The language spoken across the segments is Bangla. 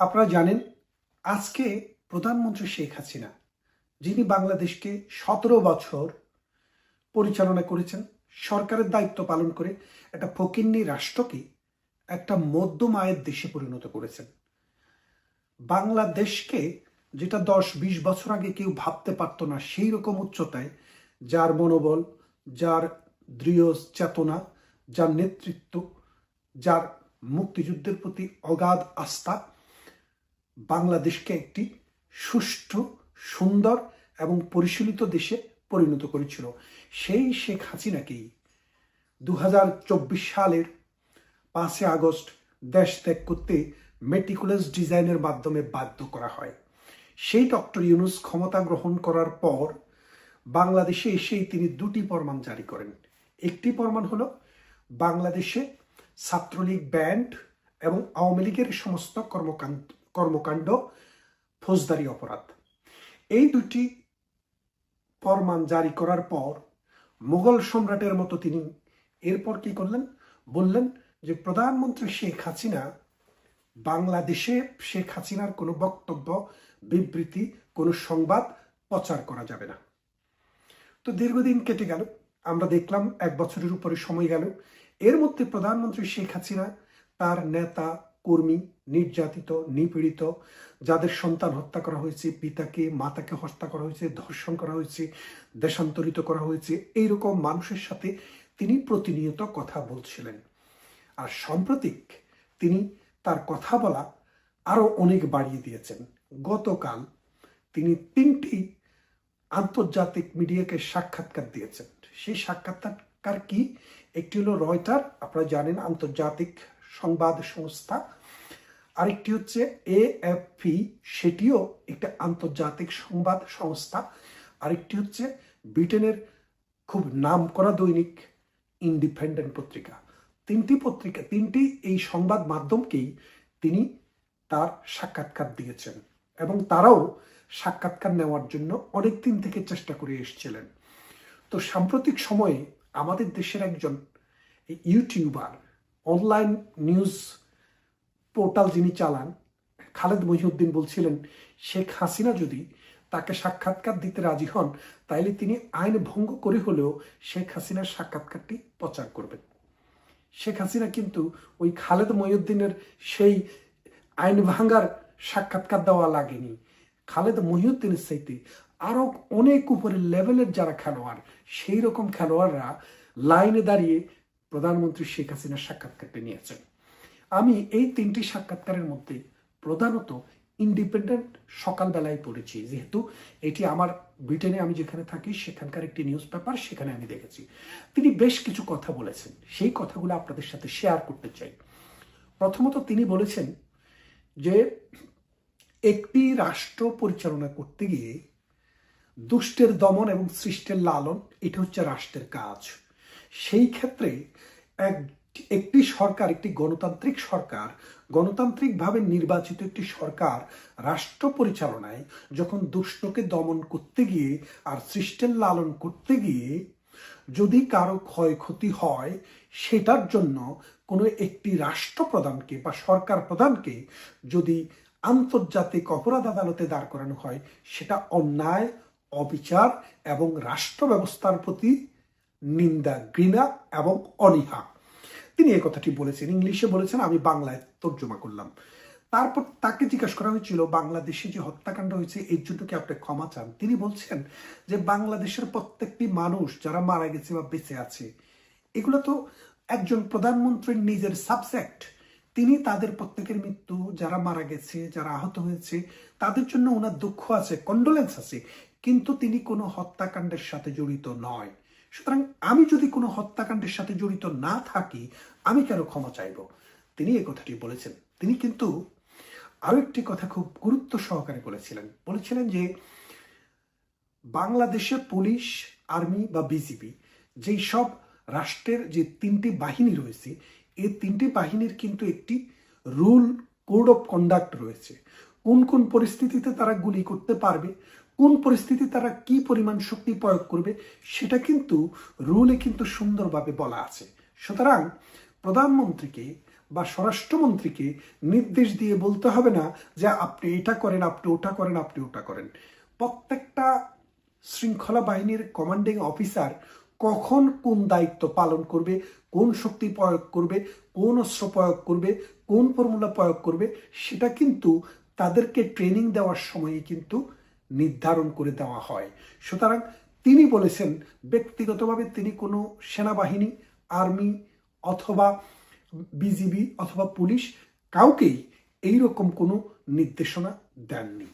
আপনারা জানেন আজকে প্রধানমন্ত্রী শেখ হাসিনা, যিনি বাংলাদেশকে 17 বছর পরিচালনা করেছেন, সরকারের দায়িত্ব পালন করে একটা ফকিন্নি রাষ্ট্রকে একটা মধ্যম আয়ের দেশে পরিণত করেছেন। বাংলাদেশকে যেটা 10-20 বছর আগে কেউ ভাবতে পারত না, সেই রকম উচ্চতায় যার মনোবল, যার দৃঢ় চেতনা, যার নেতৃত্ব, যার মুক্তিযুদ্ধের প্রতি অগাধ আস্থা বাংলাদেশকে একটি সুষ্ঠু, সুন্দর এবং পরিশীলিত দেশে পরিণত করেছিল। সেই শেখ হাসিনাকেই 2024 সালের 5 আগস্ট দেশ ত্যাগ করতে মেটিকুলাস ডিজাইনের মাধ্যমে বাধ্য করা হয়। সেই ডক্টর ইউনূস ক্ষমতা গ্রহণ করার পর বাংলাদেশে এসেই তিনি দুটি ফরমান জারি করেন। একটি ফরমান হলো বাংলাদেশে ছাত্রলীগ ব্যান্ড এবং আওয়ামী লীগের সমস্ত কর্মকাণ্ড ফৌজদারি অপরাধ। এই দুটি ফরমান জারি করার পর মুঘল সম্রাটের মতো তিনি এরপর কি করলেন, বললেন যে প্রধানমন্ত্রী শেখ হাসিনা, বাংলাদেশে শেখ হাসিনার কোনো বক্তব্য, বিবৃতি, কোনো সংবাদ প্রচার করা যাবে না। তো দীর্ঘদিন কেটে গেল, আমরা দেখলাম 1 বছরের উপরে সময় গেল। এর মধ্যে প্রধানমন্ত্রী শেখ হাসিনা তার নেতা কর্মী, নির্যাতিত, নিপীড়িত, যাদের সন্তান হত্যা করা হয়েছে, পিতাকে মাতাকে হত্যা করা হয়েছে, ধর্ষণ করা হয়েছে, দেশান্তরিত করা হয়েছে, এইরকম মানুষের সাথে তিনি প্রতিনিয়ত কথা বলছিলেন। আর সাম্প্রতিক তিনি তার কথা বলা আরো অনেক বাড়িয়ে দিয়েছেন। গতকাল তিনি 3টি আন্তর্জাতিক মিডিয়াকে সাক্ষাৎকার দিয়েছেন। সেই সাক্ষাৎকার কি? একটি হলো রয়টার, আপনারা জানেন আন্তর্জাতিক সংবাদ সংস্থা, আরেকটি হচ্ছে AFP, সেটিও একটা আন্তর্জাতিক সংবাদ সংস্থা, আরেকটি হচ্ছে ব্রিটেনের খুব নামকরা দৈনিক ইন্ডিপেন্ডেন্ট পত্রিকা। 3টি পত্রিকা, 3টি এই সংবাদ মাধ্যমকেই তিনি তার সাক্ষাৎকার দিয়েছেন এবং তারাও সাক্ষাৎকার নেওয়ার জন্য অনেক দিন থেকে চেষ্টা করে এসেছিলেন। তো সাম্প্রতিক সময়ে আমাদের দেশের একজন ইউটিউবার, অনলাইন নিউজ পোর্টাল যিনি চালান, খালেদ মহিউদ্দিন, বলছিলেন শেখ হাসিনা যদি তাকে সাক্ষাৎকার দিতে রাজি হন তাইলে তিনি আইন ভঙ্গ করে হলেও শেখ হাসিনার সাক্ষাৎকারটি প্রচার করবেন। শেখ হাসিনা কিন্তু ওই খালেদ মহিউদ্দিনের সেই আইন ভাঙ্গার সাক্ষাৎকার দেওয়া লাগেনি। খালেদ মহিউদ্দিনের চাইতে আরো অনেক উপরের লেভেলের যারা খেলোয়াড়, সেই রকম খেলোয়াড়রা লাইনে দাঁড়িয়ে প্রধানমন্ত্রী শেখ হাসিনার সাক্ষাৎকারটি নিয়েছেন। আমি এই 3টি সাক্ষাৎকারের মধ্যে প্রধানত ইন্ডিপেন্ডেন্ট সকালবেলায় পড়েছি, যেহেতু এটি আমার ব্রিটেনে আমি যেখানে থাকি সেখানকার একটি নিউজ পেপার, সেখানে আমি দেখেছি। তিনি বেশ কিছু কথা বলেছেন, সেই কথাগুলো আপনাদের সাথে শেয়ার করতে চাই। প্রথমত তিনি বলেছেন যে একটি রাষ্ট্র পরিচালনা করতে গিয়ে দুষ্টের দমন এবং সৃষ্টের লালন, এটা হচ্ছে রাষ্ট্রের কাজ। সেই ক্ষেত্রে একটি সরকার, একটি গণতান্ত্রিক সরকার, গণতান্ত্রিকভাবে নির্বাচিত একটি সরকার রাষ্ট্র পরিচালনায় যখন দুষ্টকে দমন করতে গিয়ে আর সৃষ্টের লালন করতে গিয়ে যদি কারো ক্ষয়ক্ষতি হয়, সেটার জন্য কোনো একটি রাষ্ট্রপ্রধানকে বা সরকার প্রধানকে যদি আন্তর্জাতিক অপরাধ আদালতে দাঁড় করানো হয়, সেটা অন্যায়, অবিচার এবং রাষ্ট্র ব্যবস্থার প্রতি নিন্দা, ঘৃণা এবং অনীহা। তিনি এই কথাটি বলেছেন, ইংলিশে বলেছেন, আমি বাংলায় তর্জমা করলাম। তারপর তাকে জিজ্ঞাসা করা হয়েছিল বাংলাদেশে যে হত্যাকাণ্ড হয়েছে এর জন্য কি আপনি ক্ষমা চান? তিনি বলছেন যে বাংলাদেশের প্রত্যেকটি মানুষ যারা মারা গেছে বা বেঁচে আছে, এগুলো তো একজন প্রধানমন্ত্রীর নিজের সাবজেক্ট। তিনি তাদের প্রত্যেকের মৃত্যু, যারা মারা গেছে, যারা আহত হয়েছে, তাদের জন্য ওনার দুঃখ আছে, কন্ডোলেন্স আছে, কিন্তু তিনি কোনো হত্যাকাণ্ডের সাথে জড়িত নয়। সুতরাং আমি যদি কোনো হত্যাকাণ্ডের সাথে জড়িত না থাকি, আমি কেন ক্ষমা চাইব? তিনি এই কথাটি বলেছেন। তিনি কিন্তু আরো একটি কথা খুব গুরুত্ব সহকারে বলেছিলেন যে বাংলাদেশের পুলিশ, আর্মি বা বিজিবি, যেই সব রাষ্ট্রের যে 3টি বাহিনী রয়েছে, এই 3টি বাহিনীর কিন্তু একটি রুল, কোড অফ কন্ডাক্ট রয়েছে। কোন কোন পরিস্থিতিতে তারা গুলি করতে পারবে, কোন পরিস্থিতি তারা কি পরিমাণ শক্তি প্রয়োগ করবে, সেটা কিন্তু রুলে কিন্তু সুন্দরভাবে বলা আছে। সুতরাং প্রধানমন্ত্রীকে বা স্বরাষ্ট্রমন্ত্রীকে নির্দেশ দিয়ে বলতে হবে না যে আপনি এটা করেন, আপনি ওটা করেন, আপনি ওটা করেন। প্রত্যেকটা শৃঙ্খলা বাহিনীর কমান্ডিং অফিসার কখন কোন দায়িত্ব পালন করবে, কোন শক্তি প্রয়োগ করবে, কোন অস্ত্র প্রয়োগ করবে, কোন ফর্মুলা প্রয়োগ করবে, সেটা কিন্তু তাদেরকে ট্রেনিং দেওয়ার সময়ে কিন্তু নির্ধারণ করে দেওয়া হয়। সুতরাং তিনি বলেছেন ব্যক্তিগতভাবে তিনি কোনো সেনাবাহিনী, আর্মি অথবা বিজিবি অথবা পুলিশ কাউকেই এইরকম কোনো নির্দেশনা দেননি।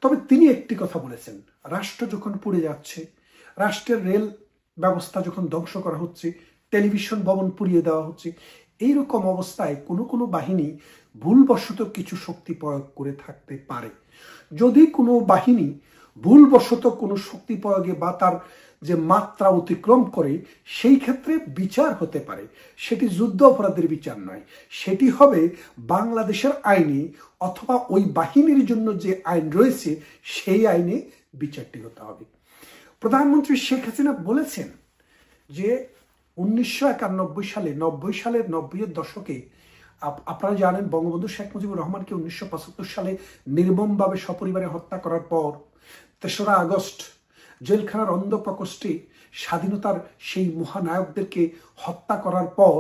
তবে তিনি একটি কথা বলেছেন, রাষ্ট্র যখন পুড়ে যাচ্ছে, রাষ্ট্রের রেল ব্যবস্থা যখন ধ্বংস করা হচ্ছে, টেলিভিশন ভবন পুড়িয়ে দেওয়া হচ্ছে, এইরকম অবস্থায় কোনো কোনো বাহিনী ভুলবশত কিছু শক্তি প্রয়োগ করে থাকতে পারে। যদি কোনো বাহিনী ভুলবশত কোনো শক্তি প্রয়োগে বা তার যে মাত্রা অতিক্রম করে, সেই ক্ষেত্রে বিচার হতে পারে। সেটি যুদ্ধ অপরাধের বিচার নয়, সেটি হবে বাংলাদেশের আইনে অথবা ওই বাহিনীর জন্য যে আইন রয়েছে সেই আইনে বিচারটি হতে হবে। প্রধানমন্ত্রী শেখ হাসিনা বলেছেন যে 1991 সালে 90-এর দশকে আপনারা জানেন বঙ্গবন্ধু শেখ মুজিবুর রহমানকে 1975 সালে নির্মমভাবে সপরিবারে হত্যা করার পর 3রা আগস্ট জেলখানার অন্ধ প্রকোষ্ঠে স্বাধীনতার সেই মহানায়কদেরকে হত্যা করার পর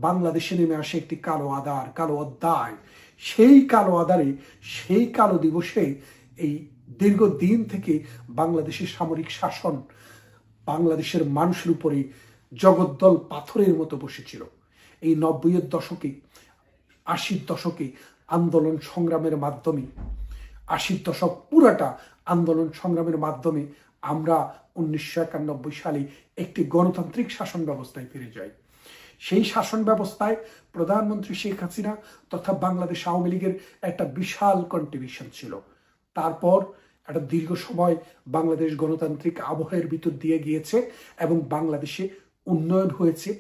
বাংলাদেশে নেমে আসে একটি কালো আধার, কালো অধ্যায়। সেই কালো আধারে, সেই কালো দিবসে এই দীর্ঘদিন থেকে বাংলাদেশের সামরিক শাসন বাংলাদেশের মানুষের উপরে জগদ্দল পাথরের মতো বসেছিল। এই 90-এর দশকে, 80-র দশকে আন্দোলন সংগ্রামের মাধ্যমে, 80-র দশক পুরাটা আন্দোলন সংগ্রামের মাধ্যমে আমরা 1991 সালে একটি গণতান্ত্রিক শাসন ব্যবস্থায় ফিরে যাই। সেই শাসন ব্যবস্থায় প্রধানমন্ত্রী শেখ হাসিনা তথা বাংলাদেশ আওয়ামী লীগের একটা বিশাল কন্ট্রিবিউশন ছিল। তারপর একটা দীর্ঘ সময় বাংলাদেশ গণতান্ত্রিক আবহের ভিতর দিয়ে গিয়েছে এবং বাংলাদেশে উন্নয়ন হয়েছে,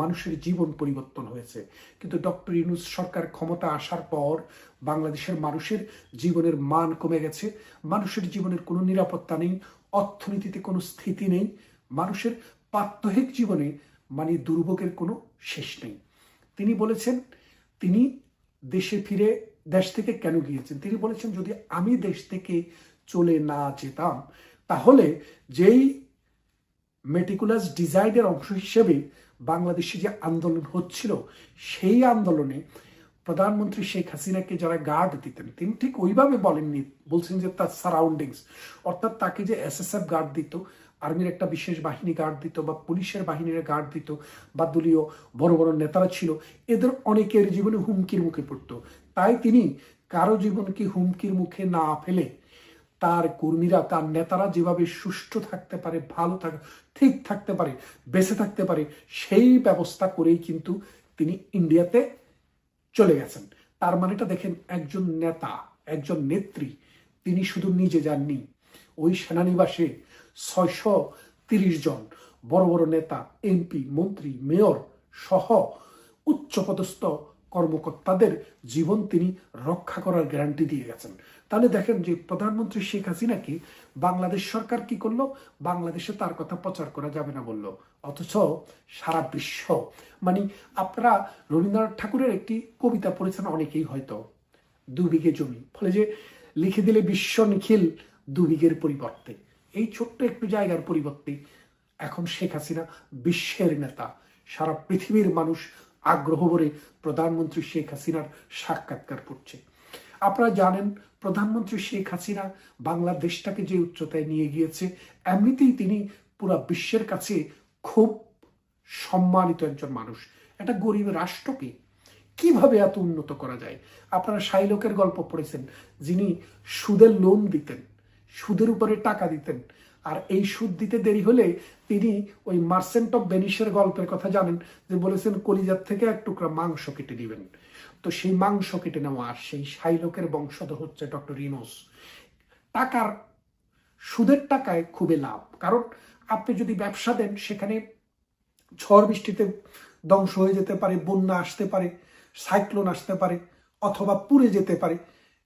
মানুষের জীবন পরিবর্তন হয়েছে। কিন্তু ডক্টর ইউনূস সরকার ক্ষমতা আসার পর বাংলাদেশের মানুষের জীবনের মান কমে গেছে, মানুষের জীবনের কোনো নিরাপত্তা নেই, অর্থনীতিতে কোনো স্থিতি নেই, মানুষের প্রাত্যহিক জীবনে মানে দুর্ভোগের কোনো শেষ নেই। তিনি বলেছেন তিনি দেশে ফিরে দেশ থেকে কেন গিয়েছেন। তিনি বলেছেন যদি আমি দেশ থেকে চলে না যেতাম তাহলে যেই মেটিকুলাস ডিজাইনের অংশ হিসেবে বাংলাদেশে যে আন্দোলন হচ্ছিল সেই আন্দোলনে প্রধানমন্ত্রী শেখ হাসিনাকে যারা গার্ড দিতেন, তিনি ঠিক ওইভাবে বলেননি, বলছেন যে তার সারাউন্ডিংস, অর্থাৎ তাকে যে এসএসএফ গার্ড দিত, আর্মির একটা বিশেষ বাহিনী গার্ড দিত বা পুলিশের বাহিনীর গার্ড দিত বা দলীয় বড় বড় নেতারা ছিল, এদের অনেকের জীবনে হুমকির মুখে পড়তো। তাই তিনি কারো জীবনকে হুমকির মুখে না ফেলে তার কর্মীরা, তার নেতারা যেভাবে সুষ্ঠু থাকতে পারে, ভালো থাকে, ঠিক থাকতে পারে, বেঁচে থাকতে পারে, সেই ব্যবস্থা করেই কিন্তু তিনি ইন্ডিয়াতে চলে গেছেন। তার মানেটা দেখেন, একজন নেতা, একজন নেত্রী, তিনি শুধু নিজে যাননি, ওই সেনানিবাসে 630 জন বড় বড় নেতা, এমপি, মন্ত্রী, মেয়র সহ উচ্চপদস্থ কর্মকর্তাদের জীবন তিনি রক্ষা করার গ্যারান্টি দিয়ে গেছেন। তাহলে দেখেন যে প্রধানমন্ত্রী শেখ হাসিনাকে বাংলাদেশ সরকার কি করলো, বাংলাদেশে তার কথা প্রচার করা যাবে না বললো, অথচ সারা বিশ্ব, মানে আপনারা রবীন্দ্রনাথ ঠাকুরের একটি কবিতা পড়েছেন অনেকেই হয়তো, 2 বিঘে জমি, ফলে যে লিখে দিলে বিশ্ব নিখিল 2 বিঘের পরিবর্তে, এই ছোট্ট একটু জায়গার পরিবর্তে এখন শেখ হাসিনা বিশ্বের নেতা। সারা পৃথিবীর মানুষ আগ্রহ ভরে প্রধানমন্ত্রী শেখ হাসিনার সাক্ষাৎকার করছে। আপনারা জানেন প্রধানমন্ত্রী শেখ হাসিনা বাংলাদেশটাকে যে উচ্চতায় নিয়ে গিয়েছে, এমনিতেই তিনি পুরা বিশ্বের কাছে খুব সম্মানিত একজন মানুষ। একটা গরিব রাষ্ট্রকে কিভাবে এত উন্নত করা যায়। আপনারা শাইলকের গল্প পড়েছেন, যিনি সুদের লোন দিতেন, সুদের উপরে টাকা দিতেন, আর এই সুদ দিতে দেরি হলে তিনি ওই মার্চেন্ট অফ ভেনিসের গল্পের কথা জানেন, যে বলেছেন কলিজার থেকে এক টুকরা মাংস কেটে দিবেন। তো সেই মাংস কেটে নেওয়া সেই শাইলকের বংশধর হচ্ছে ডক্টর ইউনূস। টাকার, সুদের টাকায় খুবই লাভ, কারণ আপনি যদি ব্যবসা দেন সেখানে ঝড় বৃষ্টিতে ধ্বংস হয়ে যেতে পারে, বন্যা আসতে পারে, সাইক্লোন আসতে পারে, অথবা পুড়ে যেতে পারে,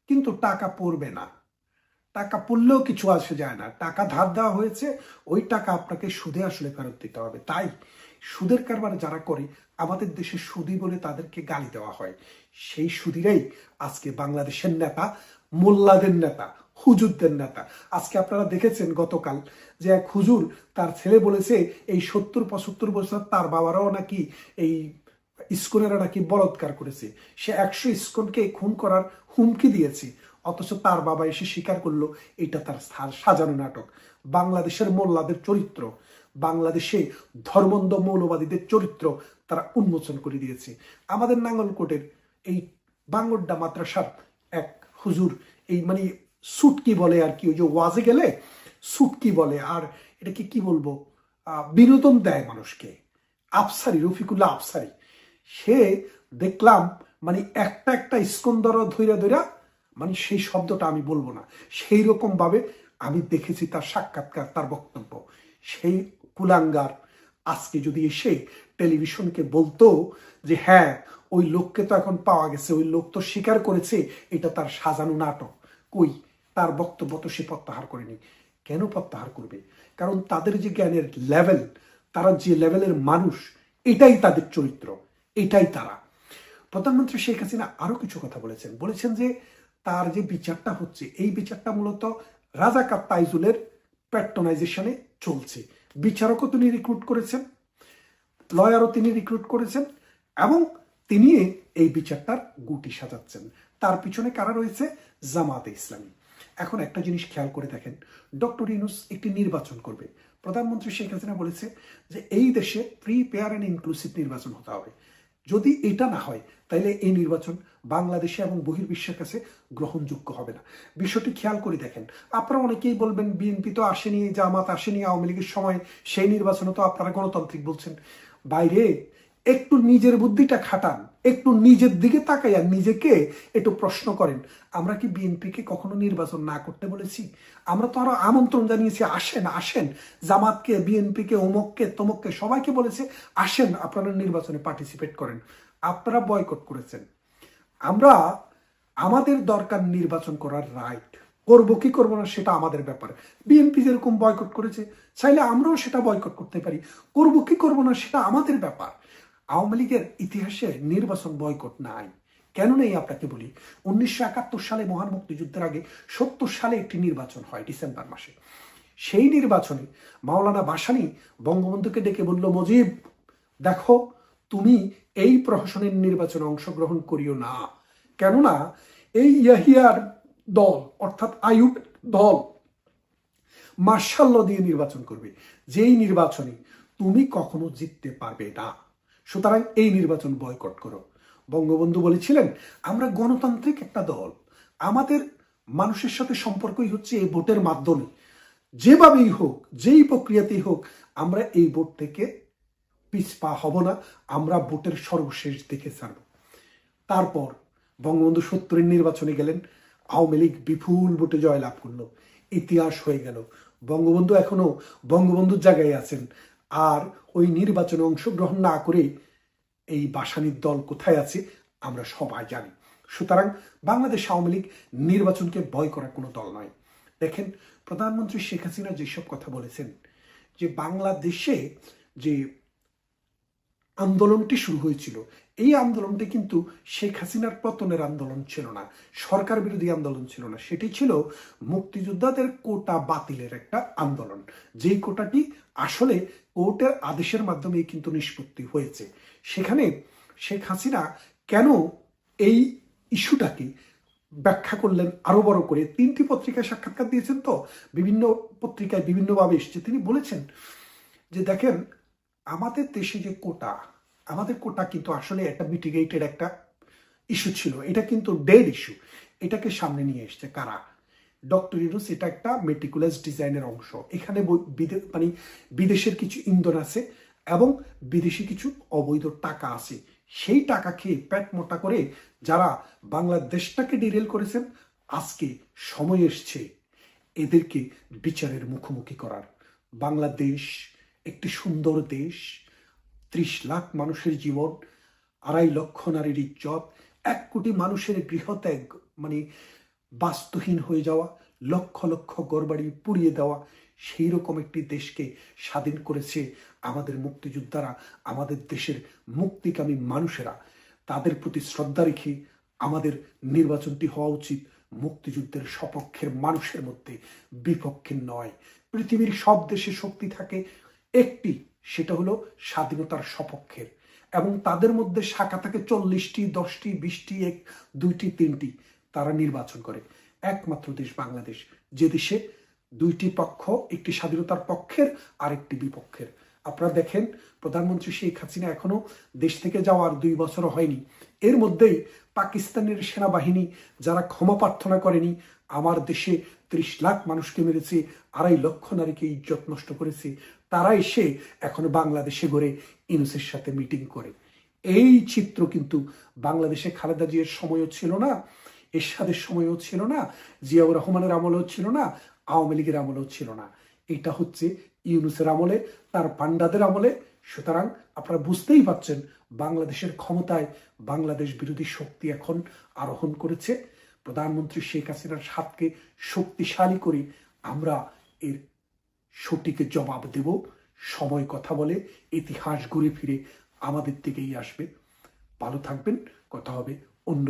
কিন্তু টাকা পড়বে না। টাকা পড়লেও কিছু আসে যায় না, টাকা ধার দেওয়া হয়েছে, ওই টাকা আপনাকে সুদে আসলে ফেরত দিতে হবে। তাই সুদের কারবার যারা করে আমাদের দেশে সুদী বলে তাদেরকে গালি দেওয়া হয়। সেই সুদীরাই আজকে বাংলাদেশের নেতা, মোল্লাদের নেতা, হুজুরদের নেতা। আজকে আপনারা দেখেছেন গতকাল যে এক হুজুর তার ছেলে বলেছে এই 70-75 বছর তার বাবারাও নাকি এই ইস্কনেরা নাকি বলৎকার করেছে, সে 100 ইস্কনকে খুন করার হুমকি দিয়েছে, অথচ তার বাবা এসে স্বীকার করলো এটা তার সাজানো নাটক। বাংলাদেশের মোল্লাদের চরিত্র, বাংলাদেশে ধর্মন্ধ মৌলবাদীদের চরিত্র তারা উন্মোচন করে দিয়েছে। আমাদের নাঙ্গলকোটের এই বাঙ্গড্ডা মাদ্রাসার এক হুজুর এই মানে সুটকি বলে আর কি, ওই যে ওয়াজে গেলে সুটকি বলে, আর এটাকে কি বলবো, বিনোদন দেয় মানুষকে, আফসারি, রফিকুল্লাহ আফসারি, সে দেখলাম মানে একটা একটা স্কন্দর ধৈরা ধৈরা, মানে সেই শব্দটা আমি বলবো না, সেই রকম ভাবে আমি দেখেছি তার সাক্ষাৎকার, তার বক্তব্য। সেই কুলাঙ্গার আজকে যদি এসে টেলিভিশনকে বলতো যে হ্যাঁ ওই লোককে তো এখন পাওয়া গেছে, ওই লোক তো স্বীকার করেছে এটা তার সাজানো নাটক, কই তার বক্তব্য তো সে প্রত্যাহার করেনি। কেন প্রত্যাহার করবে? কারণ তাদের যে জ্ঞানের লেভেল, তারা যে লেভেলের মানুষ, এটাই তাদের চরিত্র, এটাই তারা। প্রধানমন্ত্রী শেখ হাসিনা আরো কিছু কথা বলেছেন যে তার যে বিচারটা হচ্ছে, এই বিচারটা মূলত রাজাকার তাইজুলের প্যাট্রোনাইজেশনে চলছে। বিচারকও তিনি রিক্রুট করেছেন, লয়ারও তিনি রিক্রুট করেছেন, এবং তিনি এই বিচারটার গুটি সাজাচ্ছেন। তার পিছনে কারা রয়েছে? জামাতে ইসলামী। এখন একটা জিনিস খেয়াল করে দেখেন, ডক্টর ইউনূস একটি নির্বাচন করবে। প্রধানমন্ত্রী শেখ হাসিনা বলেছে যে এই দেশে ফ্রি, ফেয়ার অ্যান্ড ইনক্লুসিভ নির্বাচন হতে হবে। যদি এটা না হয় তাহলে এই নির্বাচন বাংলাদেশে এবং বহির্বিশ্বের কাছে গ্রহণযোগ্য হবে না। বিষয়টি খেয়াল করে দেখেন। আপনারা অনেকেই বলবেন বিএনপি তো আসেনি, জামাত আসেনি, আওয়ামী লীগের সময় সেই নির্বাচনে তো আপনারা গণতান্ত্রিক বলছেন। বাইরে একটু নিজের বুদ্ধিটা খাটান, একটু নিজের দিকে তাকাইয়া নিজেকে একটু প্রশ্ন করেন। আমরা কি বিএনপিকে কখনো নির্বাচন না করতে বলেছি? আমরা তো আরো আমন্ত্রণ জানিয়েছি, আসেন আসেন, জামাতকে, বিএনপিকে, অমুককে, তমুককে, সবাইকে বলেছে আসেন আপনারা নির্বাচনে পার্টিসিপেট করেন। আপনারা বয়কট করেছেন। আমরা, আমাদের দরকার নির্বাচন করার রাইট, করবো কি করবো না সেটা আমাদের ব্যাপার। বিএনপি যেরকম বয়কট করেছে, চাইলে আমরাও সেটা বয়কট করতে পারি। করবো কি করবো না সেটা আমাদের ব্যাপার। আওয়ামী লীগের ইতিহাসে নির্বাচন বয়কট নাই। কেন নেই আপনাকে বলি। 1971 সালে মহান মুক্তিযুদ্ধের আগে 70 সালে একটি নির্বাচন হয় ডিসেম্বর মাসে। সেই নির্বাচনে মাওলানা ভাসানী বঙ্গবন্ধুকে ডেকে বলল, মুজিব দেখো, তুমি এই প্রহসনের নির্বাচনে অংশগ্রহণ করিও না, কেননা এই ইয়াহিয়ার দল অর্থাৎ আইয়ুব দল মার্শাল দিয়ে নির্বাচন করবে, যেই নির্বাচনে তুমি কখনো জিততে পারবে না, সুতরাং এই নির্বাচন বয়কট করো। বঙ্গবন্ধু বলেছিলেন আমরা গণতান্ত্রিক একটা দল, আমাদের মানুষের সাথে সম্পর্কই হচ্ছে এই ভোটের মাধ্যমে, যেভাবেই হোক, যেই প্রক্রিয়াতেই হোক, আমরা এই ভোট থেকে পিছপা হব না, আমরা ভোটের সর্বশেষ দিকে ছাড়ব। তারপর বঙ্গবন্ধু 70-এর নির্বাচনে গেলেন, আওয়ামী লীগ বিপুল ভোটে জয়লাভ করলো, ইতিহাস হয়ে গেল। বঙ্গবন্ধু এখনো বঙ্গবন্ধুর জায়গায় আছেন, আর ওই নির্বাচনে অংশগ্রহণ না করে এই ভাসানীর দল কোথায় আছে আমরা সবাই জানি। সুতরাং বাংলাদেশ আওয়ামী লীগ নির্বাচনকে ভয় করা কোনো দল নয়। দেখেন, প্রধানমন্ত্রী শেখ হাসিনা যেসব কথা বলেছেন, যে বাংলাদেশে যে আন্দোলনটি শুরু হয়েছিল, এই আন্দোলনটি কিন্তু শেখ হাসিনার পতনের আন্দোলন ছিল না, সরকার বিরোধী আন্দোলন ছিল না, সেটি ছিল মুক্তিযোদ্ধাদের কোটা বাতিলের একটা আন্দোলন, যেই কোটাটি আসলে কোর্টের আদেশের মাধ্যমে কিন্তু নিষ্পত্তি হয়েছে। সেখানে শেখ হাসিনা কেন এই ইস্যুটাকে ব্যাখ্যা করলেন আরো বড় করে, 3টি পত্রিকায় সাক্ষাৎকার দিয়েছেন, তো বিভিন্ন পত্রিকায় বিভিন্নভাবে এসছে। তিনি বলেছেন যে দেখেন, আমাদের দেশে যে কোটা, আমাদের কোটা কিন্তু আসলে একটা মিটিগেটেড একটা ইস্যু ছিল, এটা কিন্তু ডেড ইস্যু। এটাকে সামনে নিয়ে এসছে কারা? ডক্টর ইউনূস। এটা একটা মেটিকুলাস ডিজাইনের অংশ। এখানে মানে বিদেশের কিছু ইন্ধন আছে এবং বিদেশি কিছু অবৈধ টাকা আছে। সেই টাকা খেয়ে পেট মোটা করে যারা বাংলাদেশটাকে ডিরেল করেছেন, আজকে সময় এসছে এদেরকে বিচারের মুখোমুখি করার। বাংলাদেশ একটি সুন্দর দেশ, 30 লাখ মানুষের জীবন, 2.5 লক্ষ নারীর ইজ্জত, 1 কোটি মানুষের গৃহত্যাগ মানে বাস্তুহীন হয়ে যাওয়া, লক্ষ লক্ষ ঘরবাড়ি পুড়িয়ে দেওয়া সেই রকম একটি দেশকে স্বাধীন করেছে আমাদের মুক্তিযোদ্ধারা, আমাদের দেশের মুক্তিকামী মানুষেরা। তাদের প্রতি শ্রদ্ধা রেখে আমাদের নির্বাচনটি হওয়া উচিত মুক্তিযুদ্ধের সপক্ষের মানুষের মধ্যে, বিপক্ষে নয়। পৃথিবীর সব দেশে শক্তি থাকে একটি, সেটা হলো স্বাধীনতার সপক্ষের, এবং তাদের মধ্যে শাখা থাকে 40টি, 10টি, 20টি, 1, 2টি, 3টি। তারা নির্বাচন করে। একমাত্র দেশ বাংলাদেশ, যে দেশে 2টি পক্ষ, একটি স্বাধীনতার পক্ষের আর একটি বিপক্ষের। আপনারা দেখেন, প্রধানমন্ত্রী শেখ হাসিনা এখনো দেশ থেকে যাওয়ার 2 বছরও হয়নি, এর মধ্যেই পাকিস্তানের সেনাবাহিনী যারা ক্ষমা প্রার্থনা করেনি, আমার দেশে 30 লাখ মানুষকে মেরেছে, 2.5 লক্ষ নারীকে ইজ্জত নষ্ট করেছে, তারা এসে এখন বাংলাদেশে ঘুরে ইউনূসের সাথে মিটিং করে। এই চিত্র কিন্তু বাংলাদেশে খালেদা জিয়ার সময়ও ছিল না, এরশাদের সময়ও ছিল না, জিয়াউর রহমানের আমলেও ছিল না, আওয়ামী লীগের আমলেও ছিল না। এটা হচ্ছে ইউনূসের আমলে, তার পান্ডাদের আমলে। সুতরাং আপনারা বুঝতেই পারছেন, বাংলাদেশের ক্ষমতায় বাংলাদেশ বিরোধী শক্তি এখন আরোহণ করেছে। প্রধানমন্ত্রী শেখ হাসিনার হাতকে শক্তিশালী করে আমরা এর সঠিক জবাব দেব। সময় কথা বলে, ইতিহাস ঘুরে ফিরে আমাদের দিকেই আসবে। ভালো থাকবেন, কথা হবে অন্য